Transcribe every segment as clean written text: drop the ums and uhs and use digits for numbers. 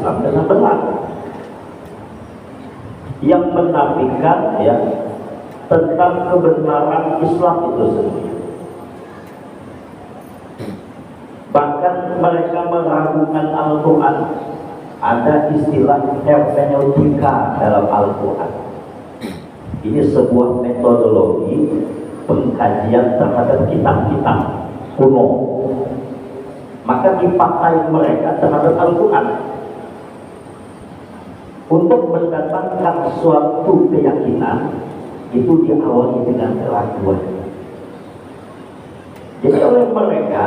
Islam dengan benar, yang menafikan ya tentang kebenaran Islam itu sendiri. Bahkan mereka meragukan Al-Quran. Ada istilah hermeneutika dalam Al-Quran. Ini sebuah metodologi pengkajian terhadap kitab-kitab kuno. Maka dipakai mereka terhadap Al-Quran untuk mendatangkan suatu keyakinan, itu diawali dengan keraguan. Jadi oleh mereka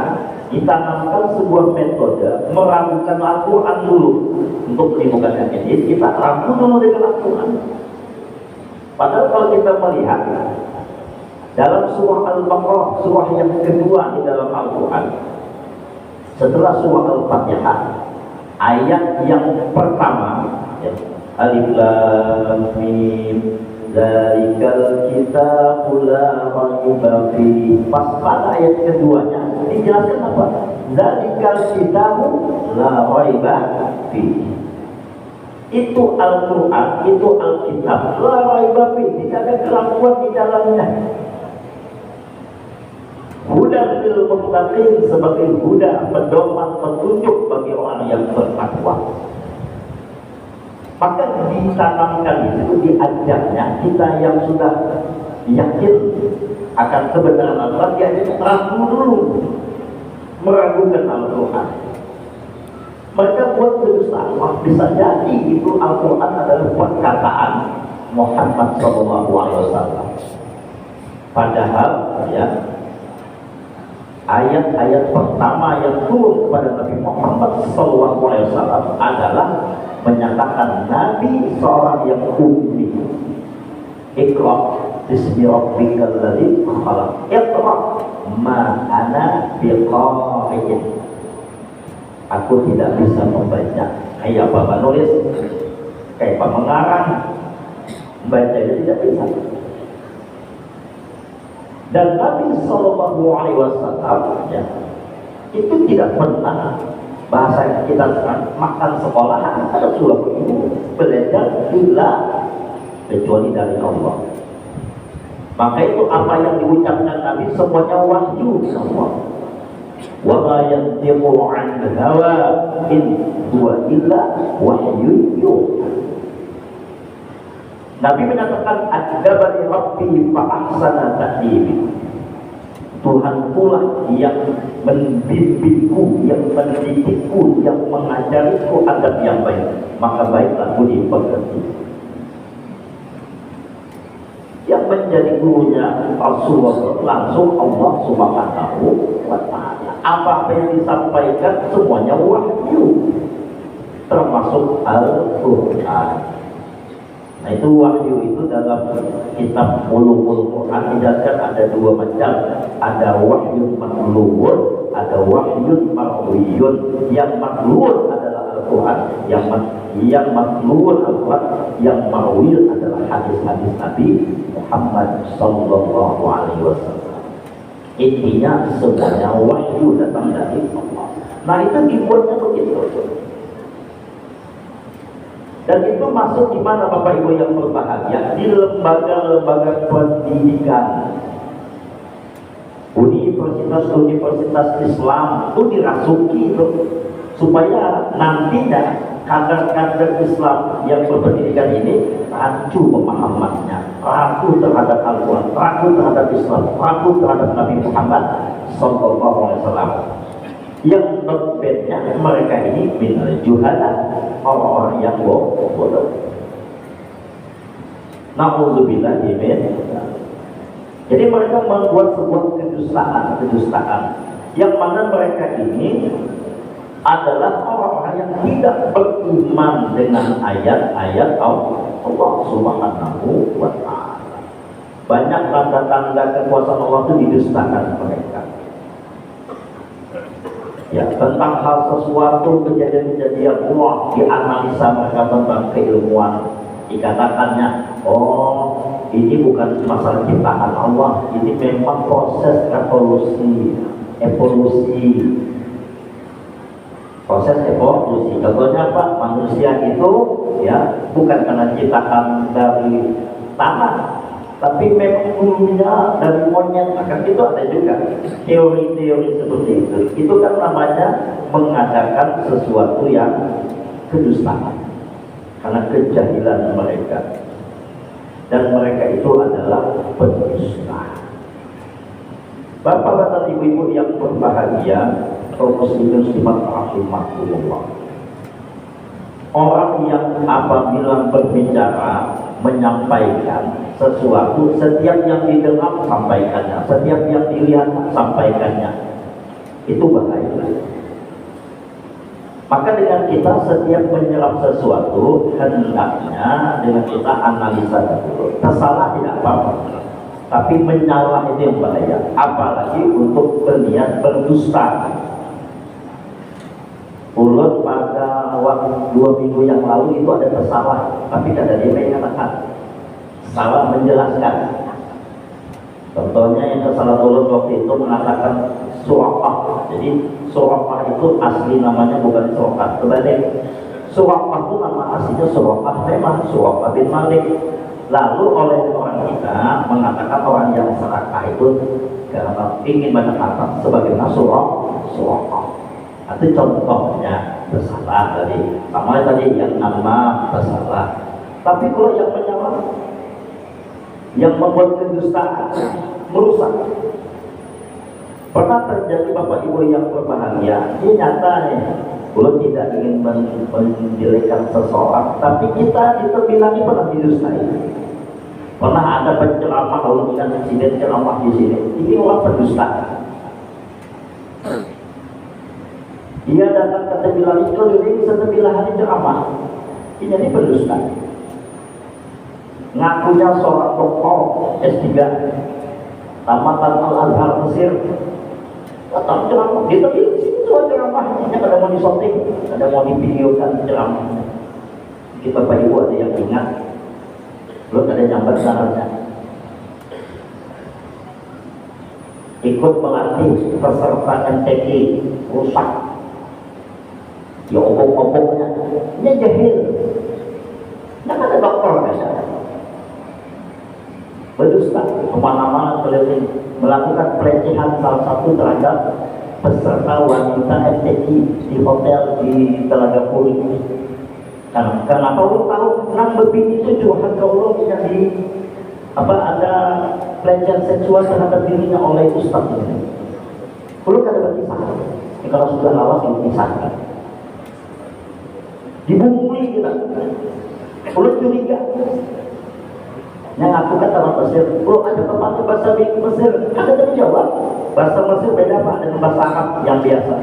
ditanamkan sebuah metode meragukan Al-Quran dulu. Untuk menimbulkan ini kita ragu dulu dengan Al-Quran. Padahal kalau kita melihat dalam surah Al-Baqarah, surah yang kedua di dalam Al-Quran, setelah surah Al-Fatihah, ayat yang pertama ya, Alif Lam Mim Zalikal Kitabu La Raiba Fihi. Pas pada ayat keduanya dijelaskan apa? Zalikal Kitabu La Raiba Fihi. Itu Al-Quran, itu Alkitab La Raiba Fihi, tidak ada keraguan di dalamnya. Huda lil muttaqin, sebagai huda, pedoman, petunjuk bagi orang yang bertakwa. Maka ditanamkan itu, diajarnya kita yang sudah yakin akan kebenaran Al-Quran, dia ragu dulu, meragukan Al-Quran. Mereka buat kedustaan. Bisa jadi itu Al-Quran adalah perkataan Muhammad SAW. Padahal ya, ayat-ayat pertama yang turun kepada Nabi Muhammad SAW adalah menyatakan Nabi seorang yang ummi. Iqra bismi rabbikal ladzi khalaq. Iqra ma ana biqari'in. Aku tidak bisa membaca. Kayak apa menulis? Kayak apa mengarang? Membacanya tidak bisa. Dan Nabi SAW ya, itu tidak pernah, bahasa kita sekarang, makan sekolahan ada surat ibu belajar bila kecuali dari Allah. Maka itu apa yang diucapkan Nabi semuanya wahyu semua. Wa ma yantiqu 'anil hawa in huwa illa wahyun yuha. Nabi menyatakan adzabani rabbi fa ahsana ta'dibi. Tuhan pula yang membimbingku, yang mendidikku, yang mengajariku adab yang baik, maka baiklah aku dipekerti. Yang menjadi gurunya Rasulullah langsung Allah Subhanahu wa ta'ala. Apa yang disampaikan semuanya wahyu, termasuk Al-Quran. Nah itu wahyu itu dalam kitab ulumul Quran dijelaskan ada dua macam. Ada wahyu maklun, ada wahyu marwiyun. Yang maklun adalah Al-Quran, yang maklun Al-Quran, yang marwiyun adalah hadis-hadis Nabi Muhammad sallallahu alaihi wasallam. Intinya semuanya wahyu datang dari Allah. Nah itu dibuatnya begitu. Dan itu masuk di mana Bapak Ibu yang berbahagia? Di lembaga-lembaga pendidikan, universitas Islam itu dirasuki itu, supaya nantinya kader-kader Islam yang berpendidikan ini rancu pemahamannya, ragu terhadap Al-Quran, ragu terhadap Islam, ragu terhadap Nabi Muhammad SAW. Yang berbeda mereka ini minal juhala, orang-orang yang bodoh. Na'udzubillah min. Jadi mereka membuat sebuah kedustaan yang mana mereka ini adalah orang-orang yang tidak beriman dengan ayat-ayat Allah Subhanahu wa ta'ala. Banyak tanda-tanda kekuasaan Allah itu didustakan mereka. Ya, tentang hal sesuatu kejadian-kejadian Allah dianalisa mereka tentang keilmuan, dikatakannya oh ini bukan masalah ciptaan Allah, ini memang proses evolusi evolusi. Contohnya apa? Manusia itu ya bukan karena ciptaan dari tanah, tapi memang dulunya dari monyet. Maka itu ada juga teori-teori seperti itu. Itu kan namanya mengadakan sesuatu yang kedustaan karena kejahilan mereka, dan mereka itu adalah pendusta. Bapak-bapak, ibu-ibu yang berbahagia, kaum muslimin muslimat rahimahumullah. Orang yang apabila berbicara, menyampaikan sesuatu, setiap yang didengar sampaikannya, setiap yang dilihat sampaikannya, itu bahaya. Maka dengan kita setiap menyerap sesuatu, hendaknya dengan kita analisa dulu. Tersalah tidak apa-apa, tapi menyalah itu yang bahaya. Apalagi untuk berniat berdusta. Ulun pada waktu 2 minggu yang lalu itu ada tersalah, tapi kada dia mengatakan salah menjelaskan. Contohnya yang kesalahan ulun waktu itu mengatakan Suraqah. Jadi Suraqah itu asli namanya bukan Suraqah, terbalik. Suraqah itu nama aslinya Suraqah memang Suraqah bin Malik. Lalu oleh orang kita mengatakan orang yang serakah itu karena ingin menetapkan sebagai Suraqah. Itu contohnya bersalah tadi. Sama tadi yang nama bersalah. Tapi kalau yang menyalah, yang membuat kedustaan, merusak. Pernah terjadi Bapak Ibu yang berbahagia, ini nyata nih. Kalau tidak ingin menjelekkan seseorang, tapi kita bilangnya pernah didustai. Pernah ada penceramah, kalau dengan insiden ceramah di sini, ini orang pendusta. Dia datang ke tembilan itu, ini setembilan hari ceramah, ini jadi pendusta. Ngakunya seorang doktor S3 tamatan Al-Azhar Mesir, datang ceramah, dia tapi di sini soal ceramahnya, ada mau disoting, ada mau divideokan ceramahnya. Kita Bapak Ibu ada yang ingat, belum ada nyambat sarannya. Ikut melatih peserta MTQ rusak, ya obok-oboknya, ini jahil. Nah ada dokter biasa berdusta kemana-mana keliling melakukan pelecehan salah satu terhadap peserta wanita MTQ di hotel di Telaga Puri. Karena Allah tahu nang berbini itu curhat ke Allah yang di ada pelecehan seksual terhadap dirinya oleh ustaz ini. Kalau kada berkisah, kalau sudah lawas dikisahkan, dibungkuli kita. Kalau curiga, yang aku kata orang Mesir, bro ada pepatah bahasa Mesir, ada yang jawab. Bahasa Mesir beda Pak dengan bahasa Arab yang biasa.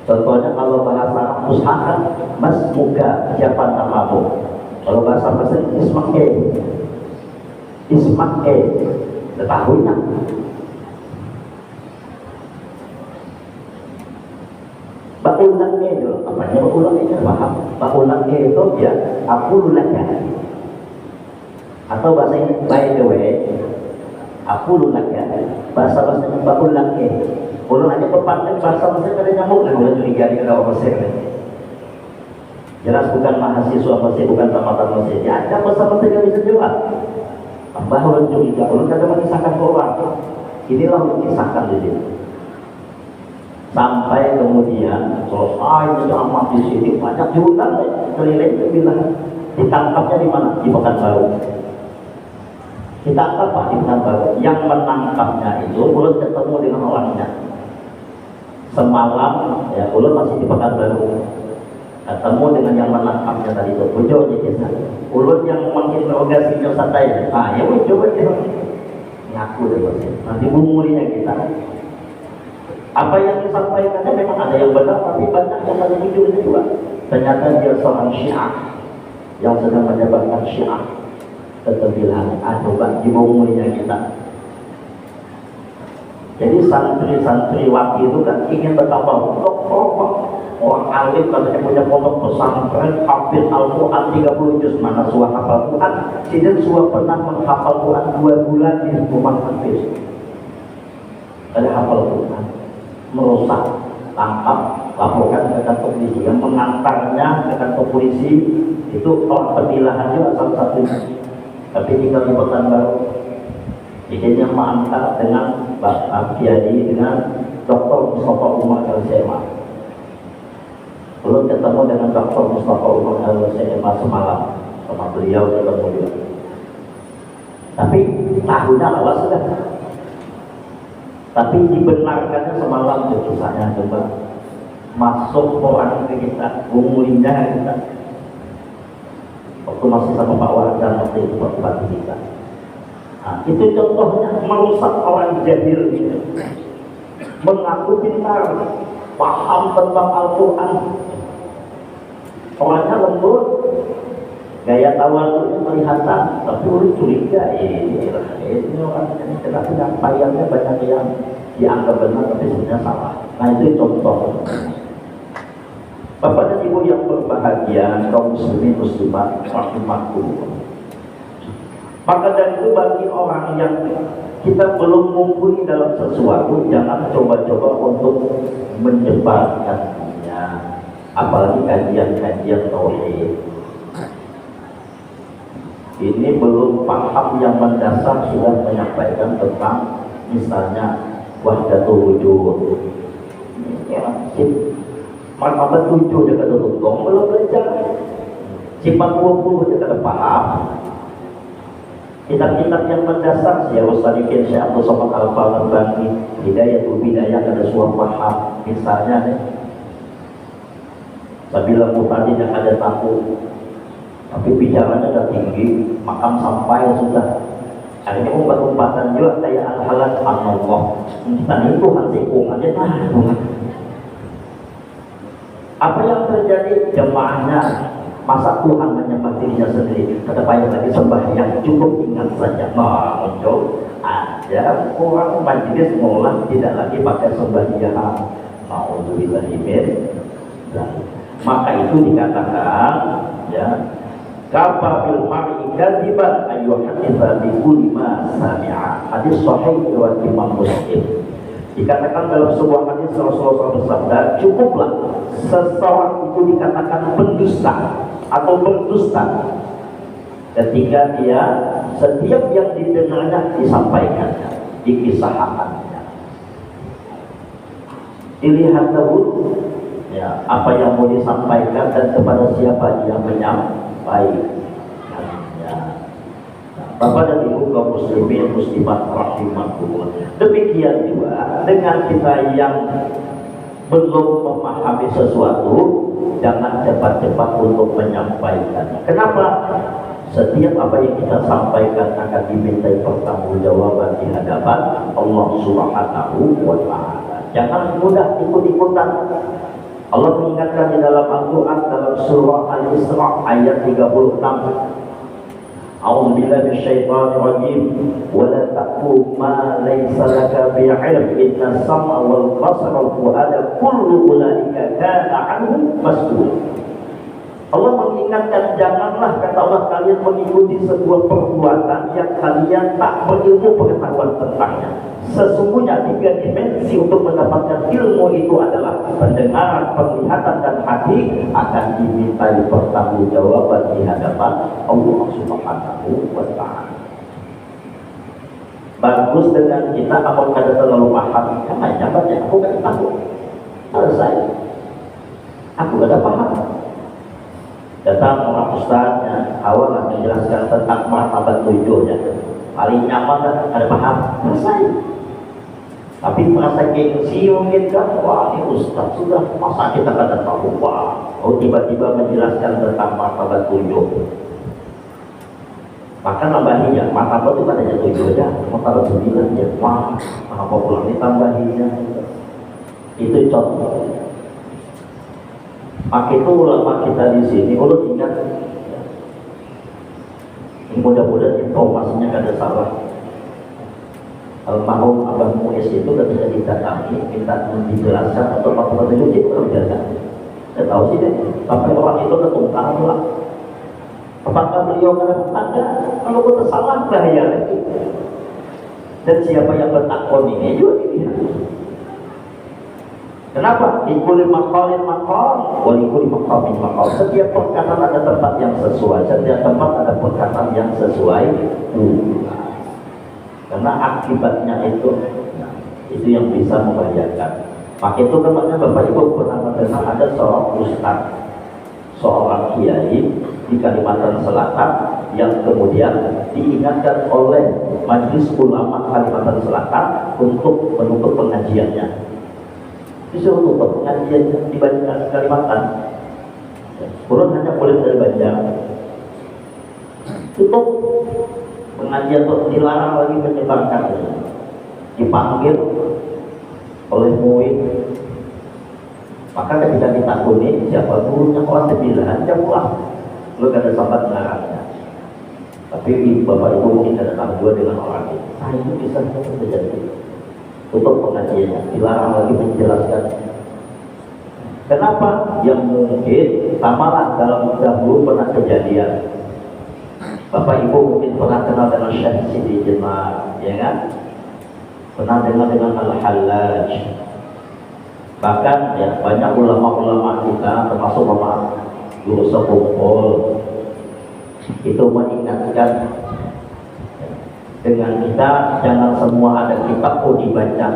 Contohnya kalau bahasa Arab Mushakan, Mas Muka, siapa namamu? Kalau bahasa Mesir Ismail, ketahuinya. Baulang itu, apanya baulang itu paham? Baulang itu ya, aku lulaknya. Atau bahasa ini by the way, aku lulaknya. Bahasa-bahasanya baulang itu. Kalau hanya berpandang bahasa Mesir ada nyamuk, nah boleh curiga di orang Mesir. Jelas bukan mahasiswa Mesir, bukan tamatan Mesir. Ya ada bahasa Mesir yang bisa jawab. Bahwa curiga, kalau kada mengisahkan Quran, inilah mengisahkan di sini. Sampai kemudian selesai ceramah di sini, banyak diundang keliling bilang ditangkapnya di mana? Di Pekanbaru. Ditangkap Pak di Pekanbaru. Yang menangkapnya itu ulun ketemu dengan orangnya semalam, ya ulun masih di Pekanbaru, ketemu dengan yang menangkapnya tadi itu. Bujurnya kisah ulun yang menginterogasinya santai. Ya wih coba dia ngaku deh nanti bumulinya kita. Apa yang disampaikannya memang ada yang benar, tapi banyak yang ada jujurnya juga. Ternyata dia seorang Syiah yang sedang menyebarkan Syiah. Keterbilangan, coba dimulainya kita. Jadi santri-santriwati itu kan ingin bertambah orang alim katanya punya pondok pesantren hafid Al-Quran 30 juz, mana suah hafal Quran. Tidak suah pernah menghafal Quran 2 bulan di rumah hafiz. Ada hafal Quran merusak tangkap, laporkan ke kantor polisi. Yang mengantarnya ke kantor polisi itu orang pemilahan juga salah satunya, tapi tinggal di Pekanbaru. Jadi yang mengantar dengan Pak Kiai dengan Dr. Mustafa Umar LCMA. Belum ketemu dengan Dr. Mustafa Umar LCMA semalam, sama beliau ketemu juga. Tapi tahunya awas sudah. Tapi dibenarkannya semalam kisahnya, coba masuk orang ke kita, umulinya kita. Waktu masih sama Pak Wardan waktu itu Pak kita. Nah, itu contohnya merusak orang jahil gitu. Mengaku pintar, paham tentang Al-Quran, orangnya lembut, gaya tawaduknya kelihatan, tapi udah curiga ini orang ini kenapa penyampaiannya banyak yang dianggap benar tapi sebenarnya salah. Nah itu contoh. Bapak dan Ibu yang berbahagia, kaum muslimin muslimat rahimakumullah. Maka dari itu bagi orang yang kita belum mumpuni dalam sesuatu, jangan coba-coba untuk menyebarkannya, apalagi kajian-kajian tauhid. Ini belum paham yang mendasar sudah menyampaikan tentang misalnya wahdatul wujud. Ya, martabat 7 dekat duduk belum belajar. Sifat 20 dekat paham. Kitab-kitab yang mendasar ya Ustaz Ikin Syekh Abdul Somad Al-Albani, Hidayatul Bidayah ada suara paham misalnya nih. Sabila mutadi yang ada tahu tapi bicaranya sudah tinggi, makam sampai sudah. Akhirnya umpat-umpatan juga kayak al-halal Allah. Dan itu hatiku aja tahu. Apa yang terjadi? Jemaahnya masa Tuhan menyembah dirinya sendiri. Kata payah lagi sembahyang cukup ingat saja. Nah, muncul ada orang majelis mulai tidak lagi pakai sembahyang. Ma'udzubillahimin. Maka itu dikatakan ya. Kafa bil mar'i kadziban ayyuhaditsa bi kulli ma sami'a. Hadis sahih riwayat Imam Muslim. Dikatakan dalam sebuah hadis Rasulullah bersabda, cukuplah seseorang itu dikatakan pendusta atau berdusta ketika dia setiap yang didengarnya disampaikannya, dikisahkannya. Dilihat dahulu ya apa yang mau disampaikan dan kepada siapa dia menyampaikan. Bapak dan Ibu kaum muslimin muslimat rahimakumullah. Demikian juga dengan kita yang belum memahami sesuatu, jangan cepat-cepat untuk menyampaikan. Kenapa? Setiap apa yang kita sampaikan akan dimintai pertanggungjawaban di hadapan Allah Subhanahu wa Ta'ala. Jangan mudah ikut-ikutan. Allah mengingatkan di dalam Al-Quran dalam surah Al-Isra ayat 36. A'udzu billahi minasyaitonir rajim. Wa la taqfu ma laysa laka bi'ilm inna as-sam'a wal basara wal fu'ada kullu ulaika kana 'anhu mas'ul. Allah mengingatkan janganlah kata Allah kalian mengikuti sebuah perbuatan yang kalian tak berilmu pengetahuan tentangnya. Sesungguhnya 3 dimensi untuk mendapatkan ilmu itu adalah pendengaran, penglihatan dan hati akan dimintai pertanggungjawaban di hadapan Allah Subhanahu wa Ta'ala. Bagus dengan kita apakah ada terlalu paham? Namanya baca aku gak tahu. Selesai. Aku gak ada paham. Datang orang ustaznya awal menjelaskan tentang martabat 7-nya. Paling nyaman dan ada paham. Selesai. Tapi merasa gengsi mungkin kan, wah ini ustaz sudah masa kita kada tahu, wah tiba-tiba menjelaskan tentang martabat 7. Maka nambahinya, martabat itu katanya 7 aja, martabat 9 ya, wah kenapa pulang ditambahinya. Itu contoh. Maka itu ulama kita di sini, ulun ingat mudah-mudahan informasinya kada salah. Almarhum Abang Muiz itu ketika didatangi minta dijelaskan atau apa-apa itu dia menjelaskan. Saya tahu sih deh, sampai orang itu ketungkang pula. Apakah beliau ada? Kalau kita salah bahaya lagi. Dan siapa yang bertakon ini juga dilihat. Kenapa? Likuli maqalin maqal, wa likuli maqamin maqal. Setiap perkataan ada tempat yang sesuai, setiap tempat ada perkataan yang sesuai. Karena akibatnya itu yang bisa membahayakan. Maka itu tempatnya Bapak Ibu pernah mendengar ada seorang ustaz, seorang kiai di Kalimantan Selatan yang kemudian diingatkan oleh Majelis Ulama Kalimantan Selatan untuk menutup pengajiannya. Disuruh tutup pengajian di Kalimantan. Kurang hanya boleh dari Banjar. Tutup pengajian itu, dilarang lagi menyebarkan. Dipanggil oleh muid. Maka ketika ditakuni siapa gurunya, orang sembilan jam pulang. Lu gak ada sahabat melarangnya. Tapi Bapak Ibu mungkin ada tanggung dengan orang itu. Nah itu bisa terjadi. Tutup pengajiannya, dilarang lagi menjelaskan. Kenapa? Yang mungkin samalah dalam dahulu pernah kejadian. Bapak Ibu mungkin pernah kenal dengan Syekh Sidi Jenar, ya kan? Pernah dengar dengan Al-Hallaj. Bahkan ya banyak ulama-ulama kita, termasuk Bapak Guru Sepungkul, itu mengingatkan dengan kita jangan semua ada kitab pun dibaca,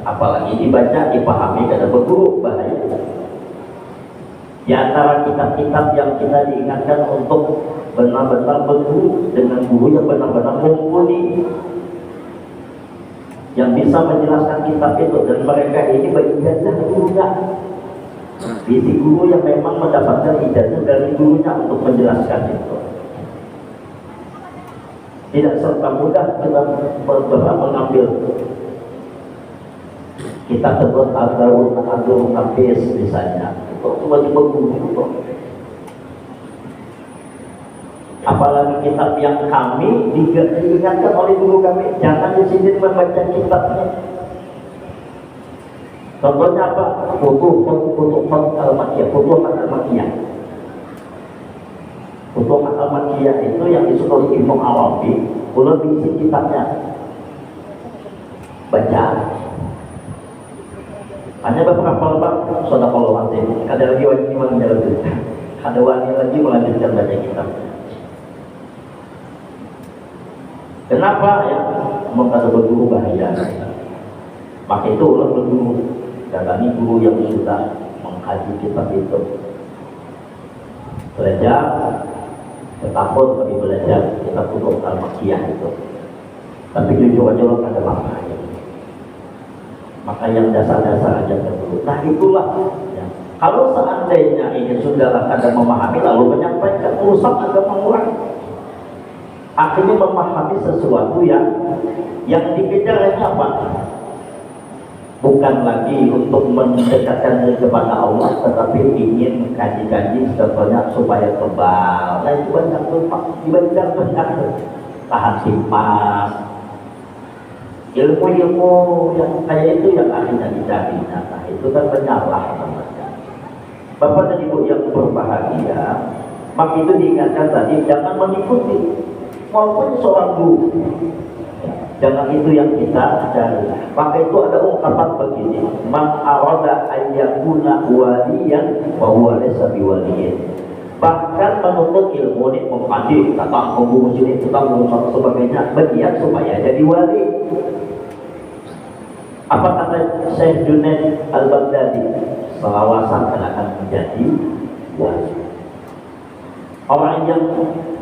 apalagi dibaca dipahami karena berguru bahaya. Di antara kitab-kitab yang kita diingatkan untuk benar-benar berguru dengan guru yang benar-benar mumpuni, yang bisa menjelaskan kitab itu, dan mereka ini berijazah gurunya. Isi guru yang memang mendapatkan ijazah dari gurunya untuk menjelaskan itu. Tidak serta mudah kita mengambil kita tersebut Al-Qur'an Nafis misalnya, itu tiba-tiba guru. Apalagi kitab yang kami diingatkan oleh guru kami, jangan di sini membaca kitabnya. Contohnya apa? Futuhat Al-Makkiyah, Futuhat Al-Makkiyah. Futuhat Al-Makkiyah itu yang disuruh oleh Ibnu Arabi, kalau diisi kitabnya baca. Hanya beberapa lembar sudah kalau mati. Ada lagi wajib melanjutkan. Ada wajib lagi melanjutkan baca kitab. Kenapa ya? Mengkata berguru bahaya. Maka itu ulah berguru. Datangi guru yang sudah mengkaji kitab itu. Belajar, tetapun bagi belajar kitab Futuhat Al-Makkiyah itu. Tapi jujur aja lo ada maknanya. Maka yang dasar-dasar aja dulu. Nah itulah ya. Kalau seandainya ini sudah ada memahami lalu menyampaikan, rusak agama orang. Akhirnya memahami sesuatu yang dikejar apa? Bukan lagi untuk mendekatkan diri kepada Allah, tetapi ingin kaji-kaji sebanyak supaya kebal. Nah itu banyak lupa, dibandingkan banyak tahan simpas. Ilmu-ilmu yang kayak itu yang akhirnya dicari. Nah itu kan penyalah namanya. Bapak dan Ibu yang berbahagia, maka itu diingatkan tadi jangan mengikuti walaupun seorang guru. Jangan itu yang kita cari. Maka itu ada ungkapan begini, man arada ayyakuna waliyan wa huwa laysa biwaliyin. Bahkan menuntut ilmu ini mempadi tentang hukum sini, tentang hukum sebagainya, berniat supaya jadi wali. Apa kata Syekh Junaid Al-Baghdadi? Pengawasan akan menjadi wali. Orang yang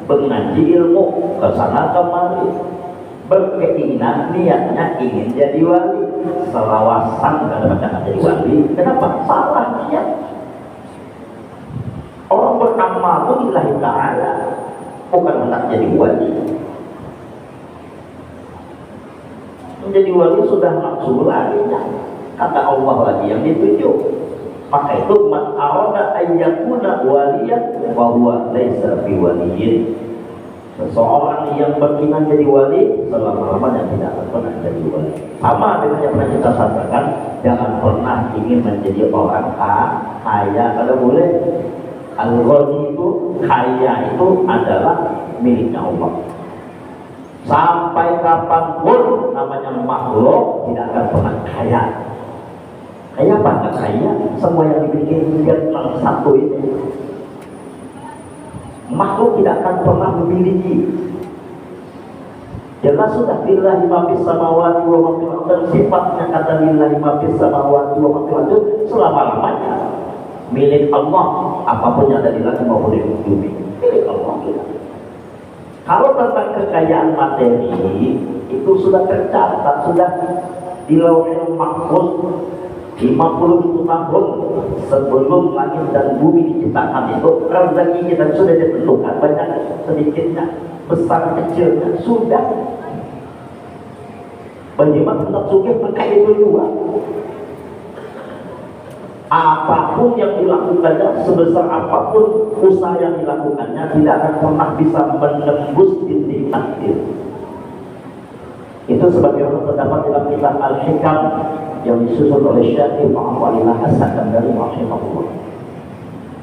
mengaji ilmu ke sana kemari, berkeinginan niatnya ingin jadi wali, selawasan kalau akan jadi wali. Kenapa? Salah niat. Orang beramal itu lillahi ta'ala, bukan hendak jadi wali. Menjadi wali sudah maksud lagi, kata Allah lagi yang dituju. Maka itu man arada ayyakuna waliyan wa huwa laysa biwaliyin. Seseorang yang berkeinginan jadi wali selama-lamanya tidak akan pernah jadi wali. Sama dengan yang pernah kita sampaikan, jangan pernah ingin menjadi orang kaya. Kalau boleh, al-ghani itu kaya itu adalah miliknya Allah. Sampai kapanpun namanya makhluk tidak akan pernah kaya. Kaya apa? Nggak kaya. Semua yang dimiliki dia cuma satu ini. Makhluk tidak akan pernah memiliki. Jelas sudah lillahi ma fis samawati wa ma fil ardi, sifatnya kata lillahi ma fis samawati wa ma fil ardi selama-lamanya milik Allah, apapun yang ada di langit maupun di bumi milik Allah. Kalau tentang kekayaan materi itu sudah tercatat, sudah di Lauhul Mahfuz 50.000 tahun sebelum langit dan bumi diciptakan. Itu rezeki kita sudah ditentukan, banyak sedikitnya, besar kecilnya sudah. Bagaimana hendak sugih berkaya dua. Apapun yang dilakukannya, sebesar apapun usaha yang dilakukannya, tidak akan pernah bisa menembus dinding takdir. Itu sebagaimana terdapat dalam kitab Al-Hikam yang disusun oleh Syekh Muhammad Hasan dari rahimahullah.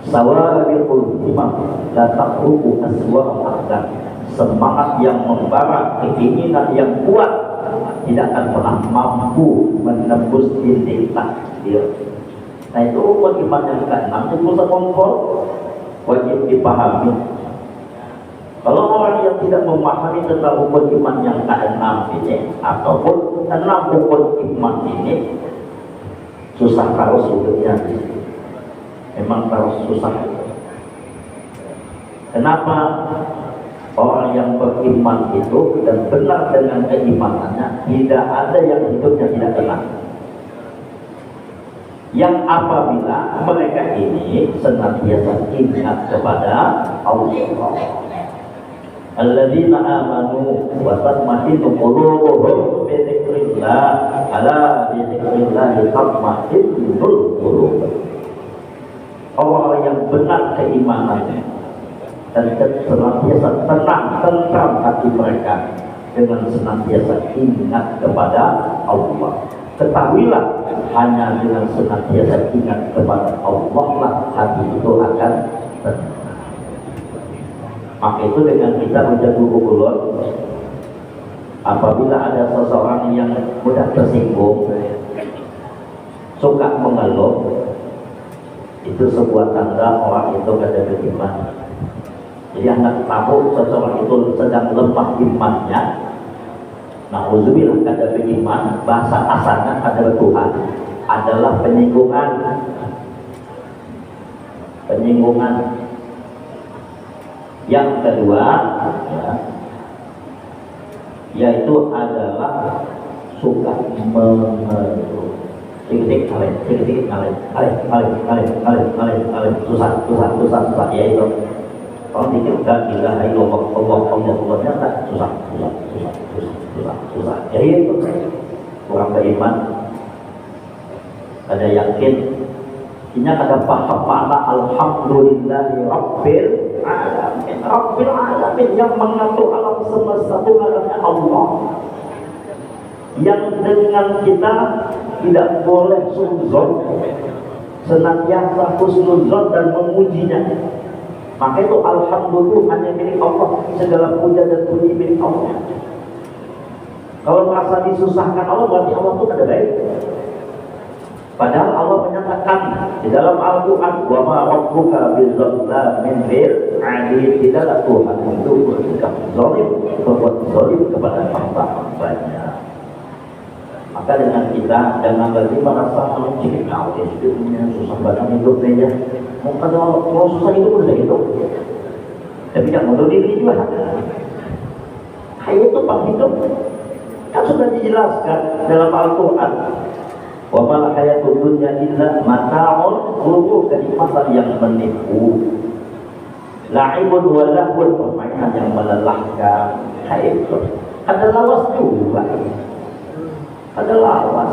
Sawabiqul himam la taqrubu aswa al-aqdam. Semangat yang membara, keinginan yang kuat tidak akan pernah mampu menembus dinding takdir. Nah itu rukun iman yang keenam itu kompor wajib dipahami. Kalau orang yang tidak memahami tentang rukun iman yang keenam ini ataupun 6 rukun iman ini, susah kalau hidupnya. Memang harus susah. Kenapa? Orang yang beriman itu dan benar dengan keimanannya, tidak ada yang hidupnya tidak tenang. Yang apabila mereka ini senantiasa ingat kepada Allah. Alladzina amanu wa tatma'innu qulubuhum bi dzikrillah, ala bi dzikrillah tatma'innul qulub. Orang yang benar keimanannya dan senantiasa tenang, tentram hati mereka dengan senantiasa ingat kepada Allah. Ketahuilah, hanya dengan senantiasa ingat kepada Allah lah hati itu akan tenang. Maka itu dengan kita menjadi ulun, apabila ada seseorang yang mudah tersinggung, suka mengeluh, itu sebuah tanda orang itu ada beriman. Jadi anda tahu seseorang itu sedang lemah imannya, na'udzubillah kada beriman, bahasa asalnya adalah Tuhan, adalah penyinggungan. Yang kedua, yaitu adalah suka mengeluh. Sedikit ngalir, susah, yaitu orang pikir la ilaha illallah Allah ternyata susah. Jadi itu kurang beriman, ada yakin, ini ada paham makna alhamdulillahi rabbil alamin, yang mengatur alam semesta itu adalah Allah, yang dengan kita tidak boleh suzon, senantiasa husnuzon dan memujinya. Maka itu alhamdulillah hanya milik Allah, segala puja dan puji milik Allah. Kalau merasa disusahkan Allah, berarti Allah itu ada baik. Padahal Allah menyatakan di dalam Al-Quran, wa ma rabbuka bizzallamin lil 'abid, tidaklah Tuhan itu berbuat zalim kepada hamba-hambanya. Maka dengan kita jangan lagi merasa mencari hidupnya susah banget hidupnya. Kalau susah itu bisa gitu. Tapi jangan mundur diri juga. Kayak itu pak hidup. Kan sudah dijelaskan dalam Al-Quran. Wa mal hayatud dunya illa mata'ul ghurur, kenikmatan yang menipu. La'ibun wa lahwun, permainan yang melelahkan. Kayak itu. Ada lawas juga. Ada lawas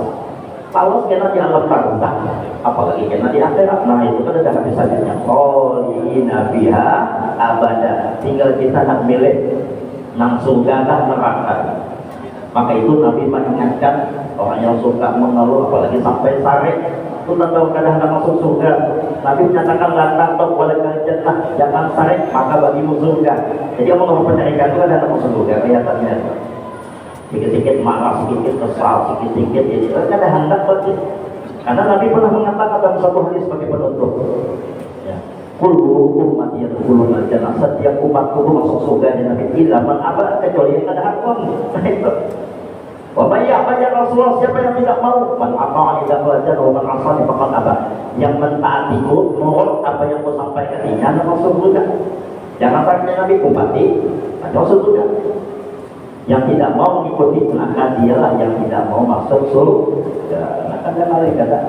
kena di alam barzakh, apalagi kena di akhirat. Nah itu kan ada hadis-hadisnya, kholina biha abada, tinggal kita nak milih nang surga dan neraka. Maka itu Nabi mengingatkan orang yang suka mengeluh, apalagi sampai sare itu tanda kadang masuk surga. Nabi menyatakan lantak tok wala jannah, jangan sare maka bagimu surga. Jadi Allah mempercayakan itu ada masuk surga kelihatannya. Sedikit-sedikit marah, sedikit kesal, sedikit-sedikit, jadi ada hendak bagi Karena Nabi pernah mengatakan dalam satu hadis sebagai penutup, ya, kullu ummati yadkhuluna jannah, setiap umatku masuk surga di Nabi illa man aba, kecuali yang ada hakun. Nah itu. Wa may ya'ba ya Rasulullah, siapa yang tidak mau? Man ata'a ila wajana wa man 'asani faqad aba. Yang mentaatiku, nurut apa yang aku sampaikan ini adalah masuk surga. Jangan tanya Nabi ummati, masuk surga. Yang tidak mau mengikuti, maka dialah yang tidak mau masuk surga. Maka dia mereka kata,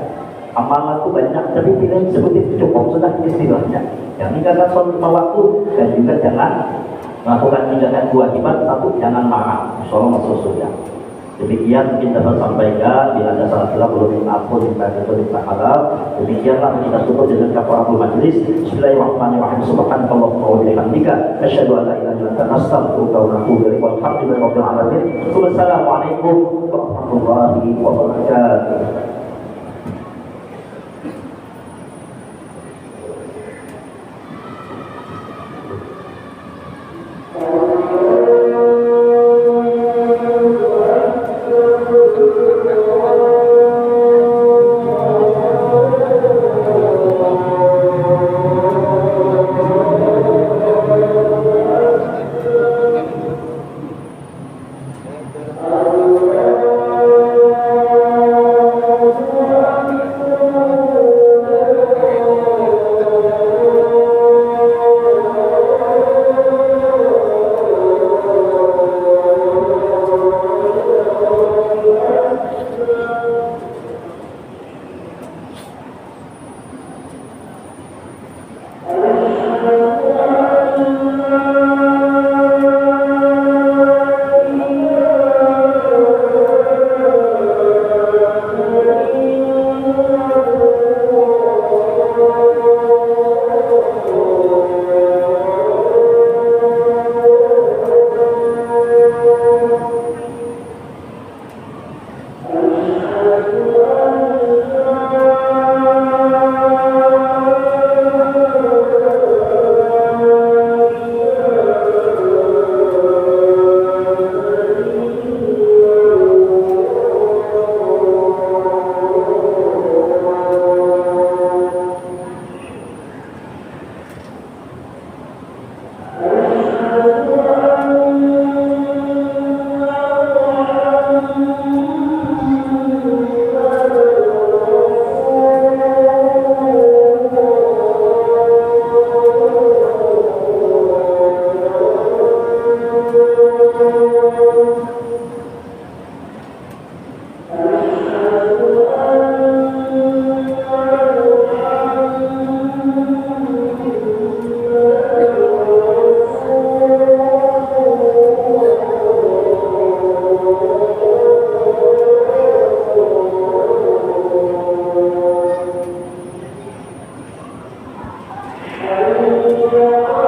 amalanku banyak, tapi pilihan seperti itu cukup, sudah istilahnya. Yang meninggalkan sholat lima waktu, dan juga jangan melakukan tindakan kewajiban. Satu, jangan marah, insyaallah masuk surga. Demikian mungkin dapat sampaikan. Bila ada salah-salah belum diampun, minta halal. Demikianlah kita tutup dengan kafaratul majlis. Bismillahirrahmanirrahim. Subhanakallahumma wa bihamdika, asyhadu an la ilaha illa anta, astaghfiruka wa atubu ilaik. Walhamdulillahirabbil alamin. Wassalamualaikum warahmatullahi wabarakatuh. Hallelujah.